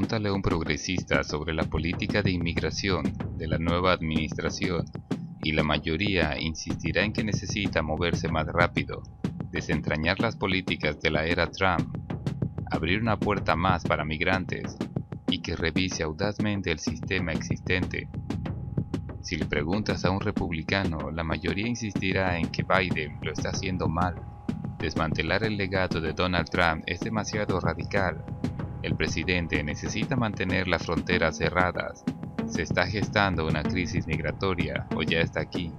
Pregúntale a un progresista sobre la política de inmigración de la nueva administración y la mayoría insistirá en que necesita moverse más rápido, desentrañar las políticas de la era Trump, abrir una puerta más para migrantes y que revise audazmente el sistema existente. Si le preguntas a un republicano, la mayoría insistirá en que Biden lo está haciendo mal. Desmantelar el legado de Donald Trump es demasiado radical. El presidente necesita mantener las fronteras cerradas. Se está gestando una crisis migratoria o ya está aquí.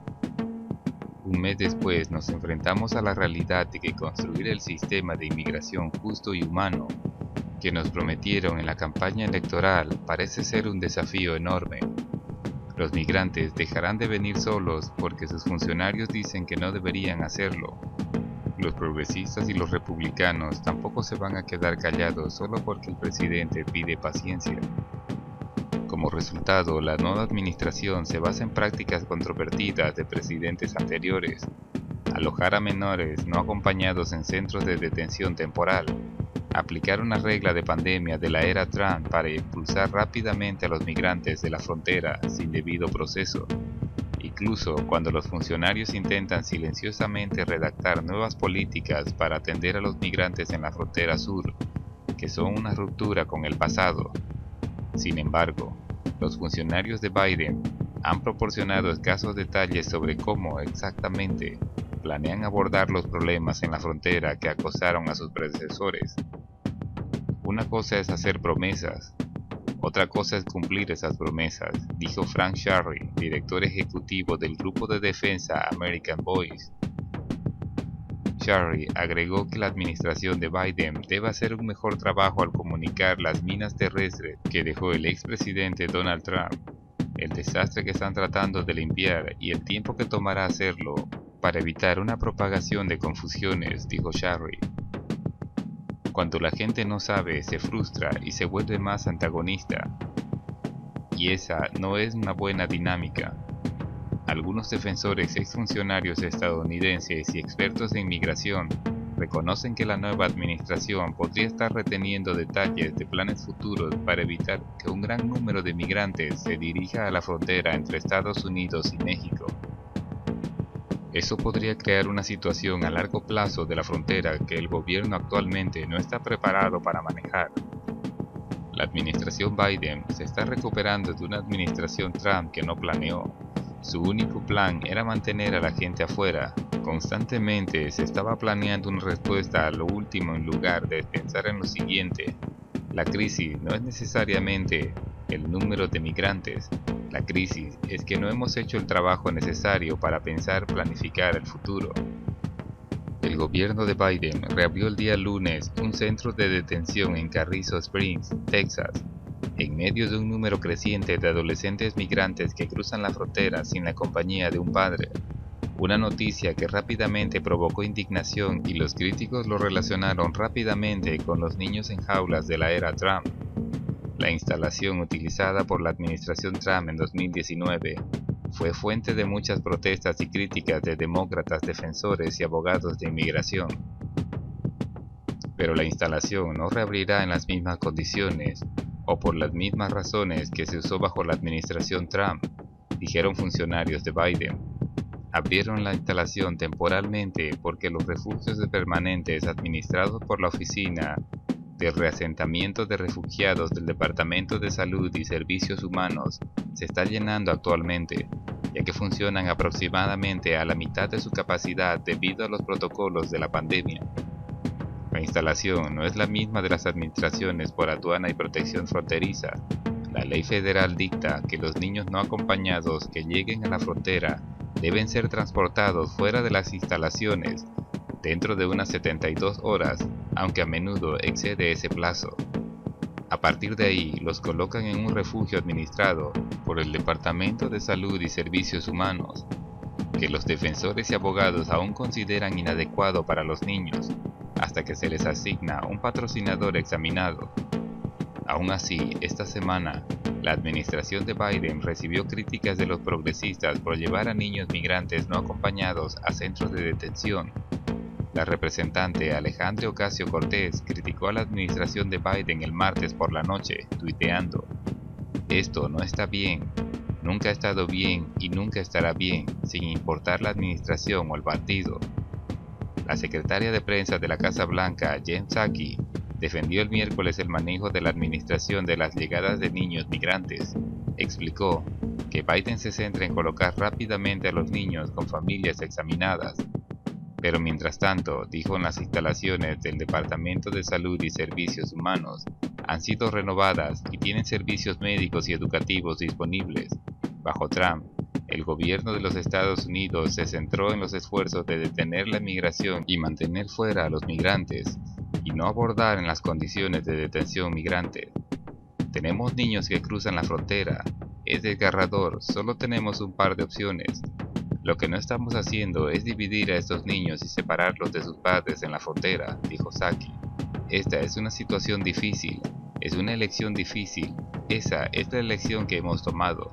Un mes después nos enfrentamos a la realidad de que construir el sistema de inmigración justo y humano que nos prometieron en la campaña electoral parece ser un desafío enorme. Los migrantes dejarán de venir solos porque sus funcionarios dicen que no deberían hacerlo. Los progresistas y los republicanos tampoco se van a quedar callados solo porque el presidente pide paciencia. Como resultado, la nueva administración se basa en prácticas controvertidas de presidentes anteriores: alojar a menores no acompañados en centros de detención temporal, aplicar una regla de pandemia de la era Trump para expulsar rápidamente a los migrantes de la frontera sin debido proceso. Incluso cuando los funcionarios intentan silenciosamente redactar nuevas políticas para atender a los migrantes en la frontera sur, que son una ruptura con el pasado. Sin embargo, los funcionarios de Biden han proporcionado escasos detalles sobre cómo exactamente planean abordar los problemas en la frontera que acosaron a sus predecesores. Una cosa es hacer promesas, otra cosa es cumplir esas promesas, dijo Frank Sherry, director ejecutivo del Grupo de Defensa American Voice. Sherry agregó que la administración de Biden debe hacer un mejor trabajo al comunicar las minas terrestres que dejó el expresidente Donald Trump, el desastre que están tratando de limpiar y el tiempo que tomará hacerlo para evitar una propagación de confusiones, dijo Sherry. Cuando la gente no sabe, se frustra y se vuelve más antagonista. Y esa no es una buena dinámica. Algunos defensores exfuncionarios estadounidenses y expertos en inmigración reconocen que la nueva administración podría estar reteniendo detalles de planes futuros para evitar que un gran número de migrantes se dirija a la frontera entre Estados Unidos y México. Eso podría crear una situación a largo plazo de la frontera que el gobierno actualmente no está preparado para manejar. La administración Biden se está recuperando de una administración Trump que no planeó. Su único plan era mantener a la gente afuera. Constantemente se estaba planeando una respuesta a lo último en lugar de pensar en lo siguiente. La crisis no es necesariamente el número de migrantes. La crisis es que no hemos hecho el trabajo necesario para planificar el futuro. El gobierno de Biden reabrió el día lunes un centro de detención en Carrizo Springs, Texas, en medio de un número creciente de adolescentes migrantes que cruzan la frontera sin la compañía de un padre. Una noticia que rápidamente provocó indignación y los críticos lo relacionaron rápidamente con los niños en jaulas de la era Trump. La instalación utilizada por la administración Trump en 2019 fue fuente de muchas protestas y críticas de demócratas defensores y abogados de inmigración. Pero la instalación no reabrirá en las mismas condiciones o por las mismas razones que se usó bajo la administración Trump, dijeron funcionarios de Biden. Abrieron la instalación temporalmente porque los refugios permanentes administrados por la Oficina de Reasentamiento de Refugiados del Departamento de Salud y Servicios Humanos se está llenando actualmente, ya que funcionan aproximadamente a la mitad de su capacidad debido a los protocolos de la pandemia. La instalación no es la misma de las administraciones por aduana y protección fronteriza. La ley federal dicta que los niños no acompañados que lleguen a la frontera deben ser transportados fuera de las instalaciones dentro de unas 72 horas, aunque a menudo excede ese plazo. A partir de ahí, los colocan en un refugio administrado por el Departamento de Salud y Servicios Humanos, que los defensores y abogados aún consideran inadecuado para los niños, hasta que se les asigna un patrocinador examinado. Aún así, esta semana, la administración de Biden recibió críticas de los progresistas por llevar a niños migrantes no acompañados a centros de detención. La representante Alejandra Ocasio-Cortez criticó a la administración de Biden el martes por la noche, tuiteando: "Esto no está bien, nunca ha estado bien y nunca estará bien, sin importar la administración o el partido". La secretaria de prensa de la Casa Blanca, Jen Psaki, defendió el miércoles el manejo de la administración de las llegadas de niños migrantes. Explicó que Biden se centra en colocar rápidamente a los niños con familias examinadas. Pero mientras tanto, dijo, en las instalaciones del Departamento de Salud y Servicios Humanos han sido renovadas y tienen servicios médicos y educativos disponibles. Bajo Trump, el gobierno de los Estados Unidos se centró en los esfuerzos de detener la migración y mantener fuera a los migrantes, y no abordar en las condiciones de detención migrantes. Tenemos niños que cruzan la frontera. Es desgarrador, solo tenemos un par de opciones. Lo que no estamos haciendo es dividir a estos niños y separarlos de sus padres en la frontera, dijo Psaki. Esta es una situación difícil, es una elección difícil, esa es la elección que hemos tomado.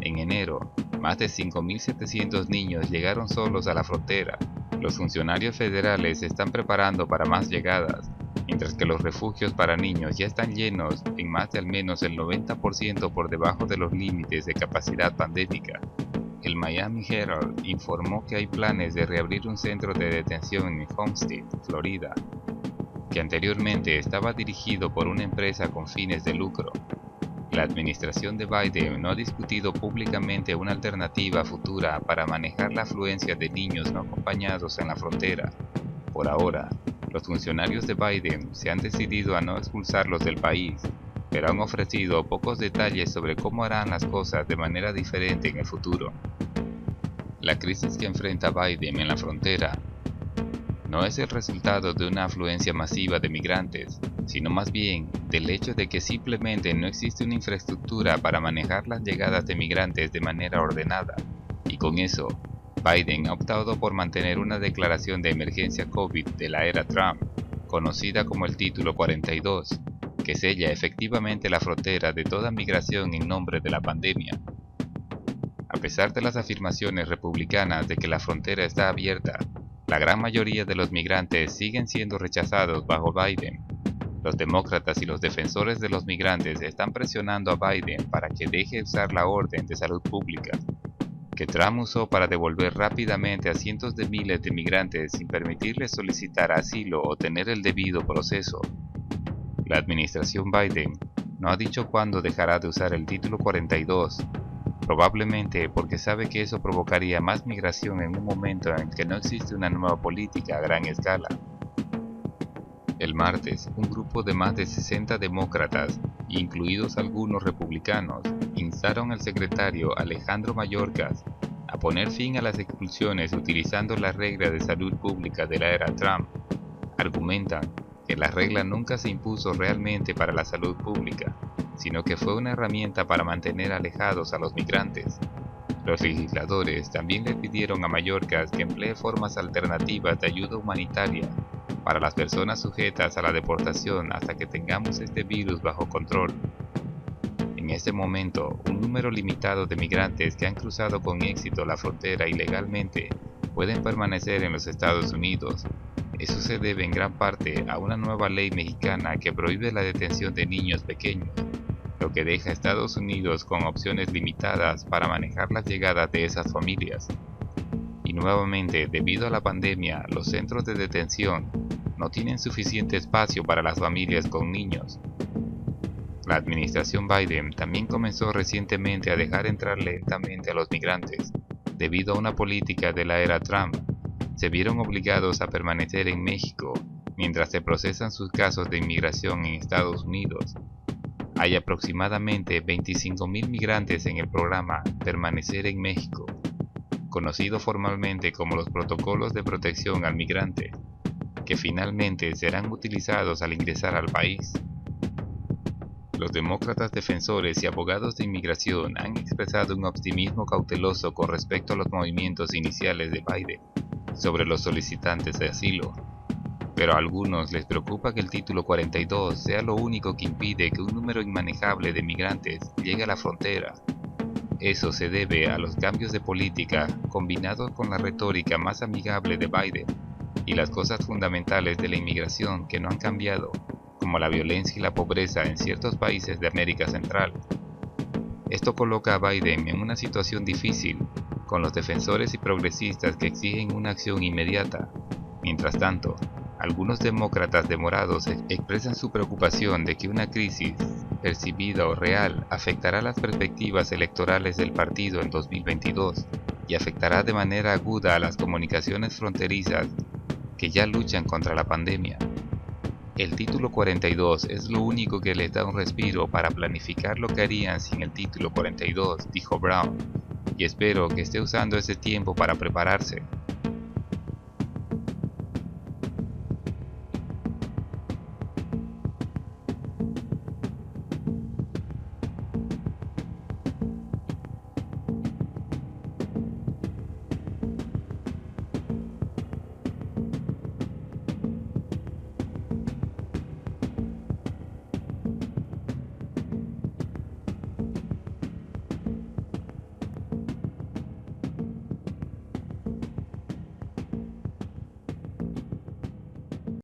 En enero, más de 5.700 niños llegaron solos a la frontera. Los funcionarios federales se están preparando para más llegadas, mientras que los refugios para niños ya están llenos en más de al menos el 90% por debajo de los límites de capacidad pandémica. El Miami Herald informó que hay planes de reabrir un centro de detención en Homestead, Florida, que anteriormente estaba dirigido por una empresa con fines de lucro. La administración de Biden no ha discutido públicamente una alternativa futura para manejar la afluencia de niños no acompañados en la frontera. Por ahora, los funcionarios de Biden se han decidido a no expulsarlos del país, pero han ofrecido pocos detalles sobre cómo harán las cosas de manera diferente en el futuro. La crisis que enfrenta Biden en la frontera no es el resultado de una afluencia masiva de migrantes, sino más bien del hecho de que simplemente no existe una infraestructura para manejar las llegadas de migrantes de manera ordenada, y con eso, Biden ha optado por mantener una declaración de emergencia COVID de la era Trump, conocida como el Título 42, que sella efectivamente la frontera de toda migración en nombre de la pandemia. A pesar de las afirmaciones republicanas de que la frontera está abierta, la gran mayoría de los migrantes siguen siendo rechazados bajo Biden. Los demócratas y los defensores de los migrantes están presionando a Biden para que deje usar la orden de salud pública, que Trump usó para devolver rápidamente a cientos de miles de migrantes sin permitirles solicitar asilo o tener el debido proceso. La administración Biden no ha dicho cuándo dejará de usar el Título 42, probablemente porque sabe que eso provocaría más migración en un momento en el que no existe una nueva política a gran escala. El martes, un grupo de más de 60 demócratas, incluidos algunos republicanos, instaron al secretario Alejandro Mayorkas a poner fin a las expulsiones utilizando la regla de salud pública de la era Trump. Argumentan que la regla nunca se impuso realmente para la salud pública, sino que fue una herramienta para mantener alejados a los migrantes. Los legisladores también le pidieron a Mayorkas que emplee formas alternativas de ayuda humanitaria para las personas sujetas a la deportación hasta que tengamos este virus bajo control. En este momento, un número limitado de migrantes que han cruzado con éxito la frontera ilegalmente pueden permanecer en los Estados Unidos. Eso se debe en gran parte a una nueva ley mexicana que prohíbe la detención de niños pequeños, lo que deja a Estados Unidos con opciones limitadas para manejar las llegadas de esas familias. Y nuevamente, debido a la pandemia, los centros de detención no tienen suficiente espacio para las familias con niños. La administración Biden también comenzó recientemente a dejar entrar lentamente a los migrantes. Debido a una política de la era Trump, se vieron obligados a permanecer en México mientras se procesan sus casos de inmigración en Estados Unidos. Hay aproximadamente 25.000 migrantes en el programa Permanecer en México, conocido formalmente como los Protocolos de Protección al Migrante, que finalmente serán utilizados al ingresar al país. Los demócratas defensores y abogados de inmigración han expresado un optimismo cauteloso con respecto a los movimientos iniciales de Biden sobre los solicitantes de asilo, pero a algunos les preocupa que el Título 42 sea lo único que impide que un número inmanejable de migrantes llegue a la frontera. Eso se debe a los cambios de política combinados con la retórica más amigable de Biden. y las cosas fundamentales de la inmigración que no han cambiado, como la violencia y la pobreza en ciertos países de América Central. Esto coloca a Biden en una situación difícil, con los defensores y progresistas que exigen una acción inmediata. Mientras tanto, algunos demócratas demorados expresan su preocupación de que una crisis, percibida o real, afectará las perspectivas electorales del partido en 2022 y afectará de manera aguda a las comunicaciones fronterizas que ya luchan contra la pandemia. El título 42 es lo único que les da un respiro para planificar lo que harían sin el título 42, dijo Brown, y espero que esté usando ese tiempo para prepararse.